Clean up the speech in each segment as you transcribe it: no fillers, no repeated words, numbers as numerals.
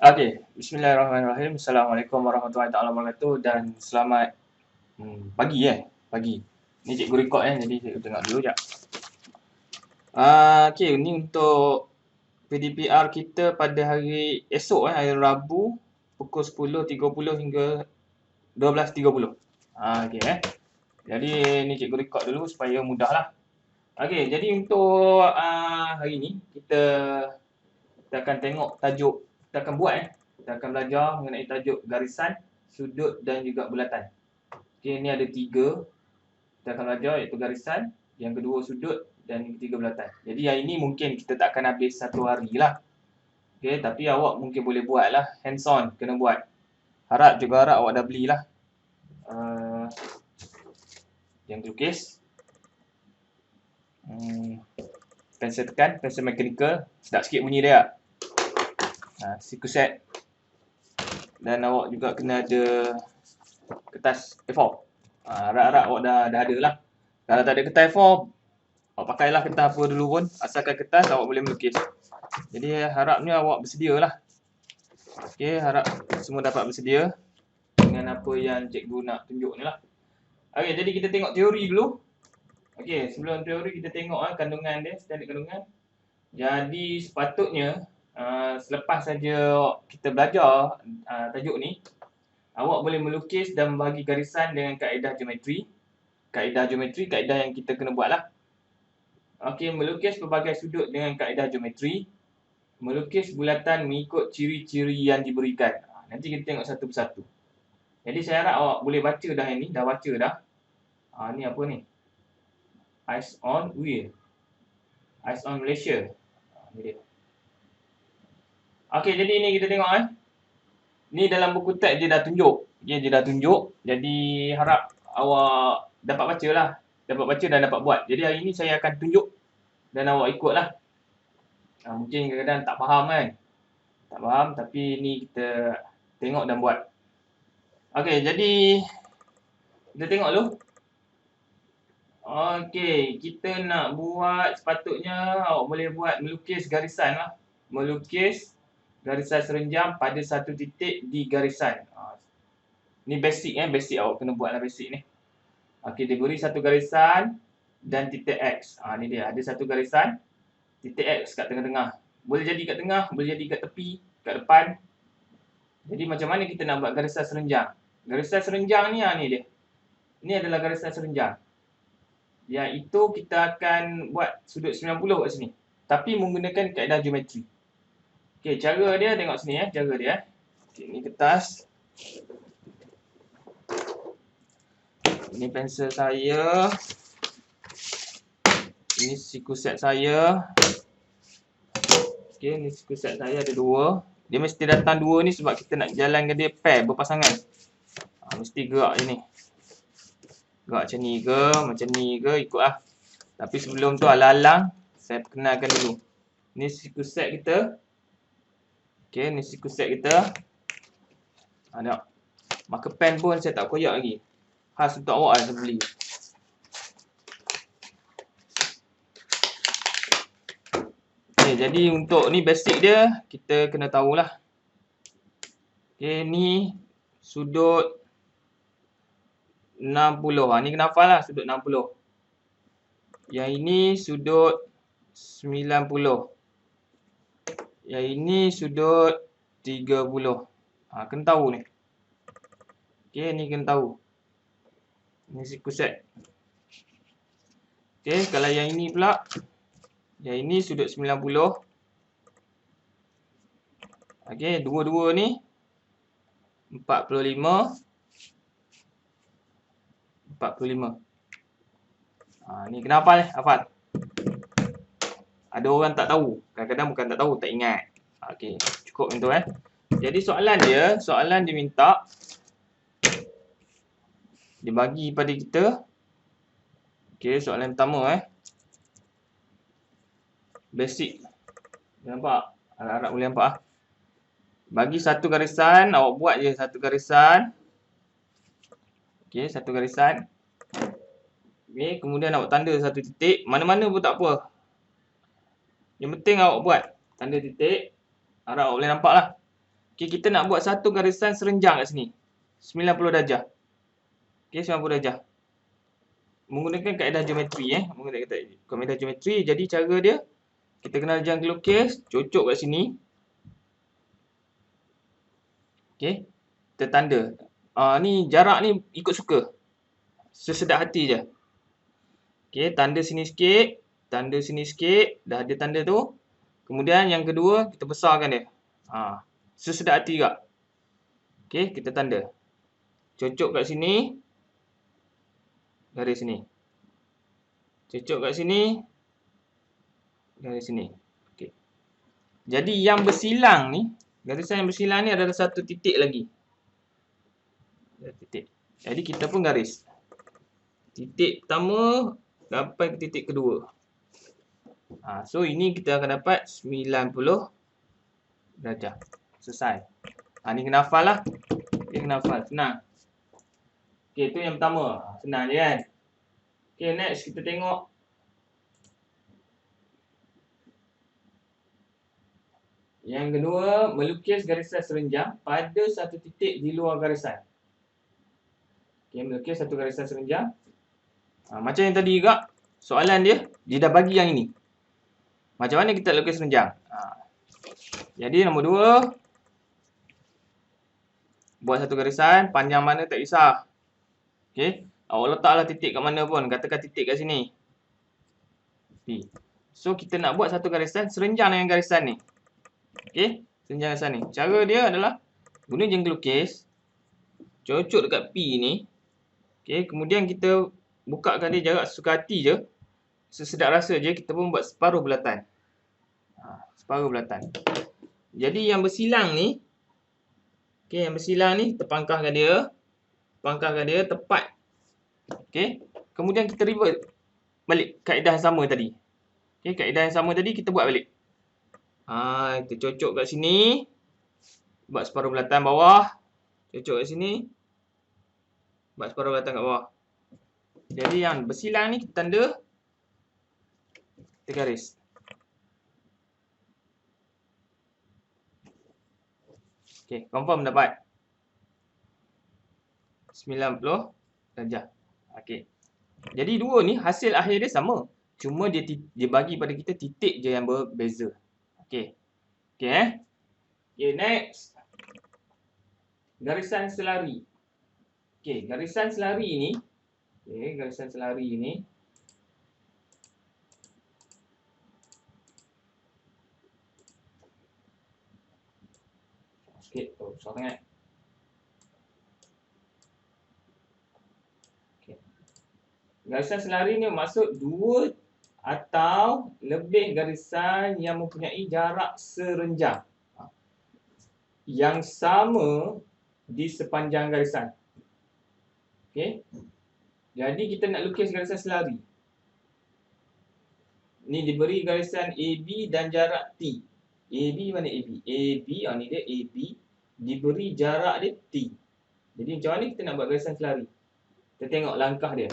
Okey, bismillahirrahmanirrahim. Assalamualaikum warahmatullahi taala wabarakatuh dan selamat pagi pagi. Ni cikgu rekod jadi cikgu tengok dulu jap. Okey, ni untuk PDPR kita pada hari esok hari Rabu pukul 10.30 hingga 12.30. Okey Jadi ni cikgu rekod dulu supaya mudahlah. Okey, jadi untuk hari ni kita akan tengok tajuk, kita akan buat kita akan belajar mengenai tajuk garisan, sudut dan juga bulatan. Okey, ni ada 3 kita akan belajar, iaitu garisan, yang kedua sudut dan yang ketiga bulatan. Jadi hari ni mungkin kita tak akan habis satu hari lah. Okey, tapi awak mungkin boleh buat lah, hands on kena buat. Harap awak dah belilah yang lukis, pensel tekan, pensel mechanical, sedap sikit bunyi dia. Siku set. Dan awak juga kena ada kertas A4. Harap-harap awak dah ada lah. Kalau tak ada kertas A4, awak pakailah kertas apa dulu pun. Asalkan kertas, awak boleh melukis. Jadi harapnya awak bersedia lah. Okey, harap semua dapat bersedia dengan apa yang cikgu nak tunjuk ni lah. Okey, jadi kita tengok teori dulu. Okey, sebelum teori kita tengok kandungan dia, standard kandungan. Jadi sepatutnya selepas saja kita belajar tajuk ni, awak boleh melukis dan membahagi garisan dengan kaedah geometri. Kaedah yang kita kena buat lah. Okey, melukis pelbagai sudut dengan kaedah geometri. Melukis bulatan mengikut ciri-ciri yang diberikan. Nanti kita tengok satu persatu. Jadi saya harap awak boleh baca dah yang ni. Dah baca dah. Ni apa ni? Eyes on Wheel. Eyes on Malaysia. Ni dia. Okey, jadi ni kita tengok Ni dalam buku teks dia dah tunjuk. Dia dah tunjuk. Jadi harap awak dapat baca lah. Dapat baca dan dapat buat. Jadi hari ni saya akan tunjuk dan awak ikut lah. Mungkin kadang-kadang tak faham Tak faham, tapi ni kita tengok dan buat. Okey, jadi kita tengok dulu. Okey, kita nak buat, sepatutnya awak boleh buat melukis garisan lah. Melukis garisan serenjam pada satu titik di garisan. Ni basic basic awak kena buat lah basic ni. Okey, dia beri satu garisan dan titik X. Ni dia, ada satu garisan, titik X kat tengah-tengah. Boleh jadi kat tengah, boleh jadi kat tepi, kat depan. Jadi macam mana kita nak buat garisan serenjang? Garisan serenjang ni dia. Ini adalah garisan serenjang. Iaitu kita akan buat sudut 90 kat sini. Tapi menggunakan kaedah geometri. Okey, cara dia tengok sini cara dia. Okey, ni kertas. Ini pensel saya. Ini siku set saya. Okey, ni siku set saya ada 2. Dia mesti datang 2 ni sebab kita nak jalankan dia pair, berpasangan. Mesti gerak je ni. Gerak macam ni ke, ikutlah. Tapi sebelum tu alang-alang, saya perkenalkan dulu. Ni siku set kita. Okey, ni siku set kita. Tengok. Marker pen pun saya tak koyak lagi. Khas untuk awak saya beli. Okay, jadi untuk ni basic dia, kita kena tahulah. Okay, ni sudut 60. Ni kena hafal lah, sudut 60. Yang ini sudut 90. Yang ini sudut 30. Kena tahu ni. Okay, ni kena tahu. Ni siku set. Okay, kalau yang ini pula, yang ini sudut 90. Okay, dua-dua ni 45. Ni kena hafal Ada orang tak tahu. Kadang-kadang bukan tak tahu, tak ingat. Okey, cukup macam tu Jadi soalan dia minta dia bagi pada kita. Okey, soalan pertama basic. Nampak? Harap-harap boleh nampak Bagi satu garisan, awak buat je satu garisan. Okey, satu garisan. Okey, kemudian awak tanda satu titik. Mana-mana pun tak apa. Yang penting awak buat tanda titik. Harap awak boleh nampak lah. Okey, kita nak buat satu garisan serenjang kat sini. 90 darjah. Okey, 90 darjah. Menggunakan kaedah geometri menggunakan kaedah geometri. Jadi cara dia, kita kenal jangka lukis, cocok kat sini. Okey, kita tanda. Ni jarak ni ikut suka. Sesedap hati je. Okey, tanda sini sikit, tanda sini sikit, dah ada tanda tu. Kemudian yang kedua, kita besarkan dia. Sesedap hati juga. Okey, kita tanda. Cocok kat sini. Garis sini. Cocok kat sini. Garis sini. Okey. Jadi yang bersilang ni, garisan yang bersilang ni adalah satu titik lagi. Titik. Jadi kita pun garis. Titik pertama sampai ke titik kedua. So ini kita akan dapat 90 darjah. Selesai. Ni kena hafal lah. Okay, kena hafal. Senang. Okay, itu yang pertama. Senang je kan. Okay, next kita tengok. Yang kedua, melukis garisan serenjang pada satu titik di luar garisan. Okay, melukis satu garisan serenjang. Macam yang tadi juga, soalan dia dah bagi yang ini. Macam mana kita lukis serenjang? Jadi nombor 2, buat satu garisan, panjang mana tak kisah. Okay, awak letaklah titik kat mana pun, katakan titik kat sini. So kita nak buat satu garisan serenjang dengan garisan ni. Okay, serenjang garisan ni. Cara dia adalah guna jangka lukis, cocok dekat P ni. Okay, kemudian kita bukakan dia jarak sesuka hati je. Sesedap rasa je, kita pun buat separuh bulatan. Separuh bulatan. Jadi yang bersilang ni, okay, yang bersilang ni, kita pangkahkan dia. Pangkahkan dia tepat. Okay, kemudian kita revert balik kaedah yang sama tadi. Okay, kaedah yang sama tadi kita buat balik. Kita cocok kat sini. Buat separuh bulatan bawah. Cocok kat sini. Buat separuh bulatan kat bawah. Jadi yang bersilang ni kita tanda. Kita garis. Okay, confirm dapat 90 darjah. Okay. Jadi dua ni hasil akhir dia sama. Cuma dia bagi pada kita titik je yang berbeza. Okay. Okay, Okay, next. Garisan selari. Okay, garisan selari ni. Okay, garisan selari ni. Sikit. Besar sangat. Okay. Garisan selari ni maksud dua atau lebih garisan yang mempunyai jarak serenjang yang sama di sepanjang garisan. Okey. Jadi kita nak lukis garisan selari. Ni diberi garisan AB dan jarak T. AB mana AB? AB, ni dia AB. Diberi jarak dia T. Jadi macam mana kita nak buat garisan selari? Kita tengok langkah dia.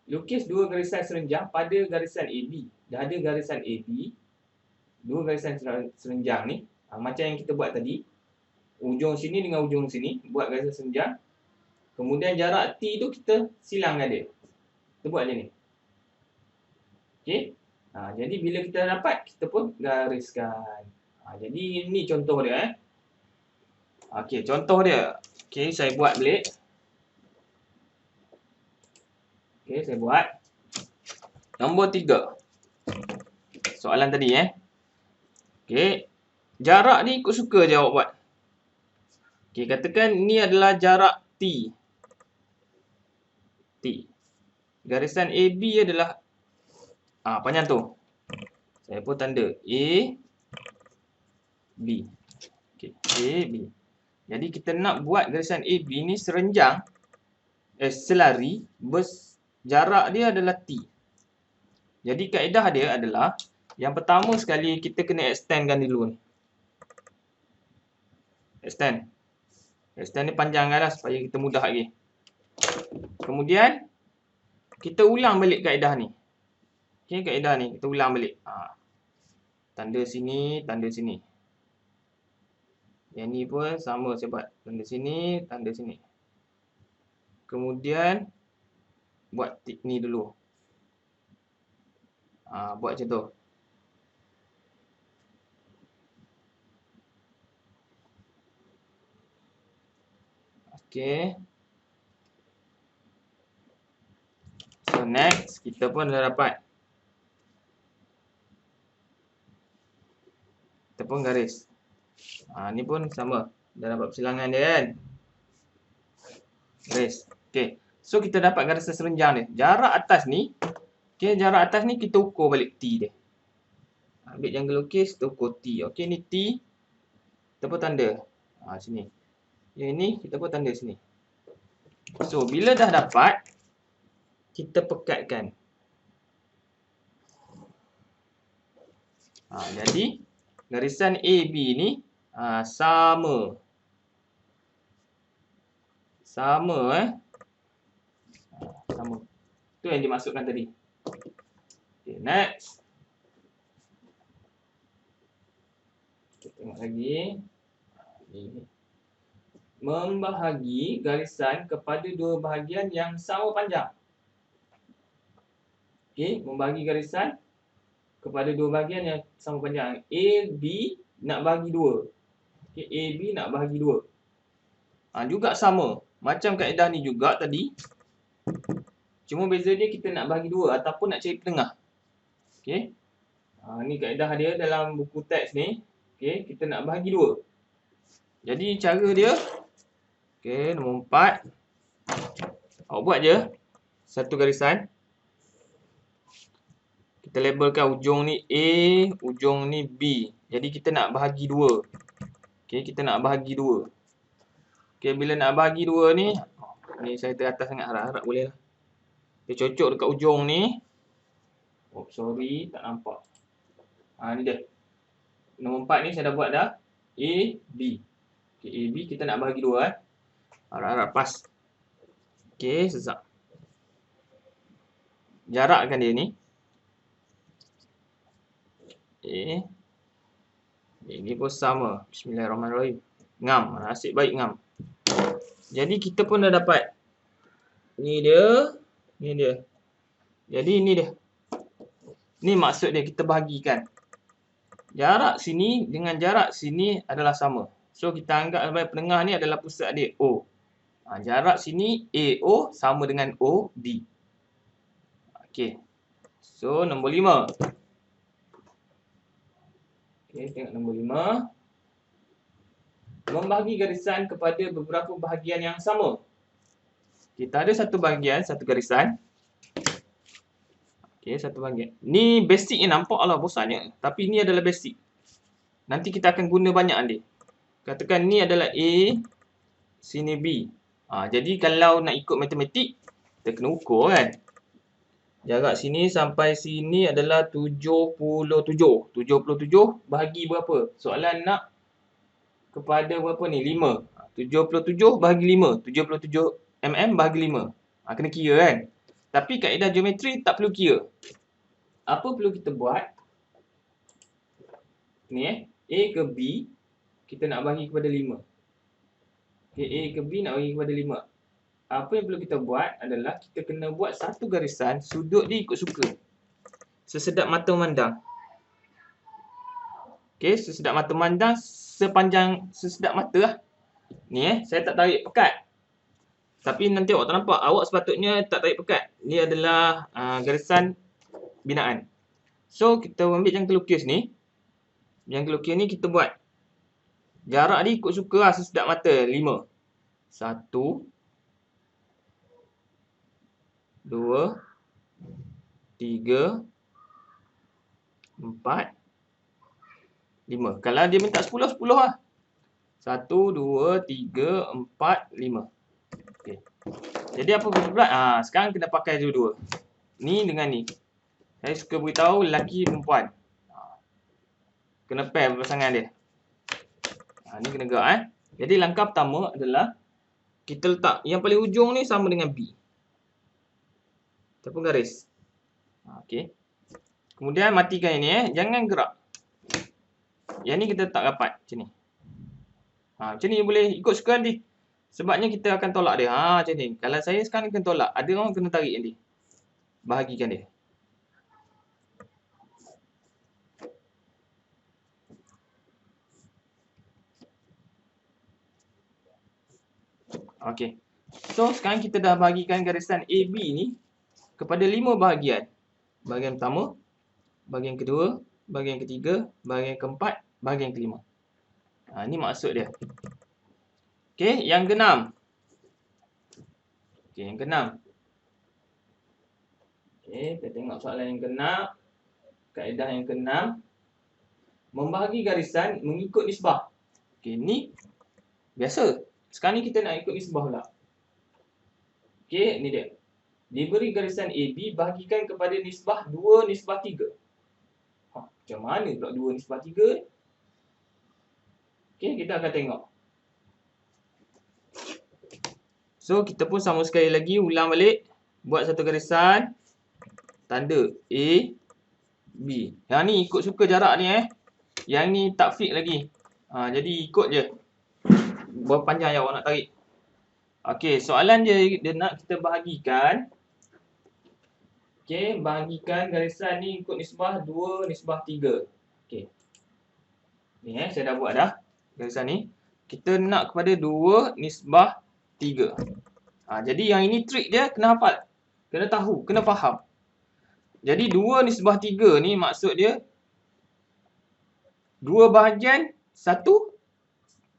Lukis dua garisan serenjang pada garisan AB. Dah ada garisan AB. Dua garisan serenjang ni. Macam yang kita buat tadi. Ujung sini dengan ujung sini. Buat garisan serenjang. Kemudian jarak T tu kita silangkan dia. Kita buat dia ni. Okey. Jadi bila kita dapat, kita pun gariskan. Jadi ini contoh dia. Okey, contoh dia. Okey, saya buat balik. Okey, saya buat. Nombor 3. Soalan tadi Okey. Jarak ni ikut suka je awak buat. Okey, katakan ni adalah jarak T. T. Garisan AB adalah panjang tu. Saya pun tanda A B. Okey, A B. Jadi kita nak buat garisan AB ni serenjang selari jarak dia adalah T. Jadi kaedah dia adalah yang pertama sekali kita kena extendkan dulu ni. Extend ni panjangkanlah supaya kita mudah lagi. Kemudian kita ulang balik kaedah ni. Okey, kaedah ni kita ulang balik. Tanda sini, tanda sini. Yang ni pun sama, saya buat tanda sini, tanda sini. Kemudian buat tik ni dulu. Buat macam tu. Okey. So next, kita pun dah dapat. Kita pun garis. Ni pun sama. Dah dapat persilangan dia kan. Garis. Okey. So kita dapat garisan serenjang dia. Jarak atas ni, okey, jarak atas ni kita ukur balik T dia. Ambil jangka lukis, kita ukur T. Okey, ni T. Kita pun tanda. Sini. Yang ni kita pun tanda sini. So bila dah dapat, kita pekatkan. Jadi garisan AB ni sama. Sama sama. Tu yang dimasukkan tadi. Okay, next. Kita tengok lagi. Membahagi garisan kepada dua bahagian yang sama panjang. Okey, membahagi garisan kepada dua bahagian yang sama panjang. A, B nak bahagi 2. Okey, A, B nak bahagi 2. Juga sama. Macam kaedah ni juga tadi. Cuma beza dia kita nak bahagi 2 ataupun nak cari tengah. Okey. Ni kaedah dia dalam buku teks ni. Okey, kita nak bahagi 2. Jadi cara dia, okey, nombor 4. Awak buat je satu garisan. Kita labelkan ujung ni A, ujung ni B. Jadi kita nak bahagi 2. Okey, kita nak bahagi 2. Okey, bila nak bahagi 2 ni, ni saya teratas sangat, harap-harap boleh lah. Kita cocok dekat ujung ni. Oh, sorry, tak nampak. Ni dia. Nombor 4 ni saya dah buat dah. A, B. Okey, A, B kita nak bahagi 2 Harap-harap pas. Okey, sesak. Jarakkan dia ni. Okey. Ini pun sama. Bismillahirrahmanirrahim. Ngam. Nasib baik ngam. Jadi kita pun dah dapat. Ni dia. Ni dia. Jadi ini dia. Ni maksud dia kita bahagikan. Jarak sini dengan jarak sini adalah sama. So kita anggap sebagai penengah ni adalah pusat dia O. Jarak sini AO sama dengan OD. Okey. So nombor 5. Okey, tengok nombor 5. Membahagi garisan kepada beberapa bahagian yang sama. Kita ada satu bahagian, satu garisan. Okey, satu bahagian. Ni basic ni nampak lah bosannya. Tapi ni adalah basic. Nanti kita akan guna banyak dia. Katakan ni adalah A, sini B. Jadi kalau nak ikut matematik, kita kena ukur kan. Jarak sini sampai sini adalah 77. 77 bahagi berapa? Soalan nak kepada berapa ni? 5. 77 bahagi 5. 77 mm bahagi 5. Kena kira kan. Tapi kaedah geometri tak perlu kira. Apa perlu kita buat? Ni A ke B, kita nak bahagi kepada 5. Okay, A ke B nak bahagi kepada 5. Apa yang perlu kita buat adalah kita kena buat satu garisan, sudut dia ikut suka. Sesedap mata memandang. Okey, sesedap mata memandang sepanjang sesedap mata lah. Ni saya tak tarik pekat. Tapi nanti awak tak nampak. Awak sepatutnya tak tarik pekat. Ni adalah garisan binaan. So, kita ambil jangka lukis ni. Jangka lukis ni kita buat. Jarak dia ikut suka lah, sesedap mata. 5. 1, 2, 3, 4, 5. Kalau dia minta 10, 10 lah. 1, 2, 3, 4, 5. Okay. Jadi apa kita buat? Sekarang kita pakai dua-dua. Ni dengan ni. Saya suka beritahu lelaki perempuan. Kena pair pasangan dia. Ni kena gerak Jadi langkah pertama adalah kita letak yang paling ujung ni sama dengan B. Kita pun garis. Okey. Kemudian matikan ini Jangan gerak. Yang ni kita letak rapat macam ni. Macam ni boleh ikut suka nanti. Sebabnya kita akan tolak dia. Macam ni. Kalau saya sekarang kena tolak, ada orang kena tarik nanti. Bahagikan dia. Okey. So, sekarang kita dah bahagikan garisan AB ni kepada 5 bahagian. Bahagian pertama, bahagian kedua, bahagian ketiga, bahagian keempat, bahagian kelima. Ini maksud dia. Okey, yang keenam. Okey, yang keenam. Okey, kita tengok soalan yang keenam. Kaedah yang keenam. Membahagi garisan mengikut nisbah. Okey, ni biasa. Sekarang ni kita nak ikut nisbah pula. Okey, ni dia. Diberi garisan AB, bahagikan kepada nisbah 2 nisbah 3. Macam mana pula 2 nisbah 3? Okey, kita akan tengok. So, kita pun sama sekali lagi ulang balik. Buat satu garisan. Tanda A, B. Yang ni ikut suka jarak ni Yang ni tak fix lagi. Jadi ikut je. Berapa panjang yang awak nak tarik. Okey, soalan dia nak kita bahagikan. Okey, bahagikan garisan ni ikut nisbah 2 nisbah 3. Okey. Ni saya dah buat dah garisan ni. Kita nak kepada 2 nisbah 3. Jadi yang ini trik dia kena hafal. Kena tahu, kena faham. Jadi 2 nisbah 3 ni maksud dia 2 bahagian 1.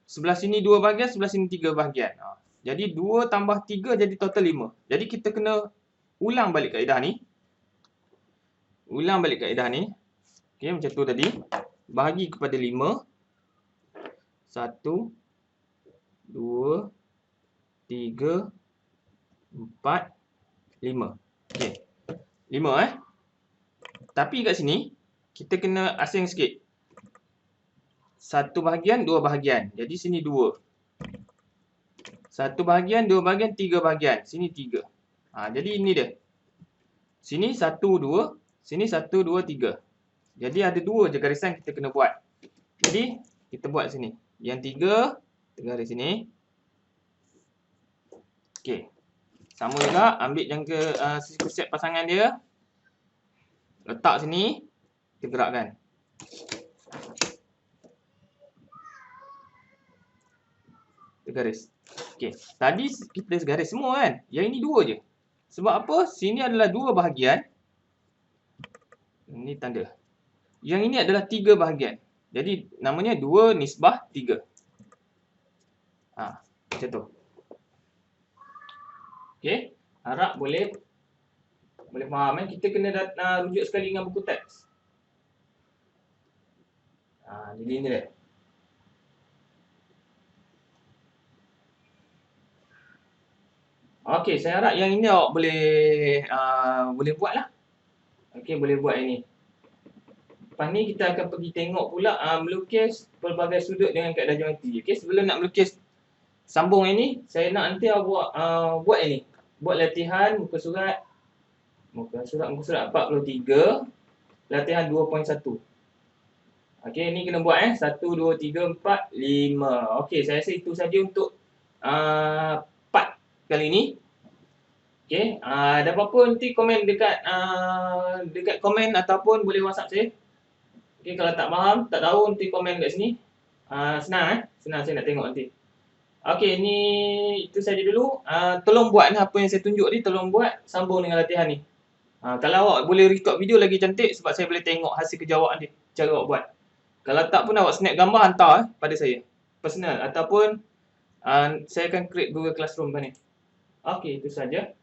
Sebelah sini 2 bahagian, sebelah sini 3 bahagian. Jadi 2 tambah 3 jadi total 5. Jadi kita kena ulang balik kaedah ni. Ulang balik kaedah ni. Okey, macam tu tadi. Bahagi kepada 5. 1, 2, 3, 4, 5. Okey. 5 Tapi kat sini, kita kena asing sikit. 1 bahagian, 2 bahagian. Jadi sini 2. 1 bahagian, 2 bahagian, 3 bahagian. Sini 3. Jadi ini dia. Sini 1, 2. Sini 1, 2, 3. Jadi ada 2 je garisan kita kena buat. Jadi kita buat sini. Yang 3, kita garis sini. Okey. Sama juga, ambil jangka siku set pasangan dia. Letak sini. Kita gerakkan. Kita garis. Okey. Tadi kita garis semua kan. Yang ini 2 je. Sebab apa? Sini adalah 2 bahagian. Ini tanda. Yang ini adalah 3 bahagian. Jadi namanya 2 nisbah 3. Macam tu. Okey. Harap boleh faham Kita kena rujuk sekali dengan buku teks. Jadi ini dia. Okey, saya harap yang ini awak boleh buat lah. Okey, boleh buat ini. Lepas ni kita akan pergi tengok pula melukis pelbagai sudut dengan kaedah geometri. Okey, sebelum nak melukis sambung ini, saya nak nanti awak buat ini. Buat latihan muka surat 43, latihan 2.1. Okey, ni kena buat 1, 2, 3, 4, 5. Okey, saya rasa itu saja untuk part kali ni. Okey, ada apa-apa nanti komen dekat komen ataupun boleh WhatsApp saya. Okey, kalau tak faham, tak tahu nanti komen kat sini. Senang senang saya nak tengok nanti. Okey, ni itu saja dulu. Tolong buat apa yang saya tunjuk ni, tolong buat sambung dengan latihan ni. Kalau awak boleh record video lagi cantik sebab saya boleh tengok hasil kejawatan dia, cara awak buat. Kalau tak pun awak snap gambar hantar pada saya. Personal ataupun saya akan create Google Classroom ni. Okey, itu saja.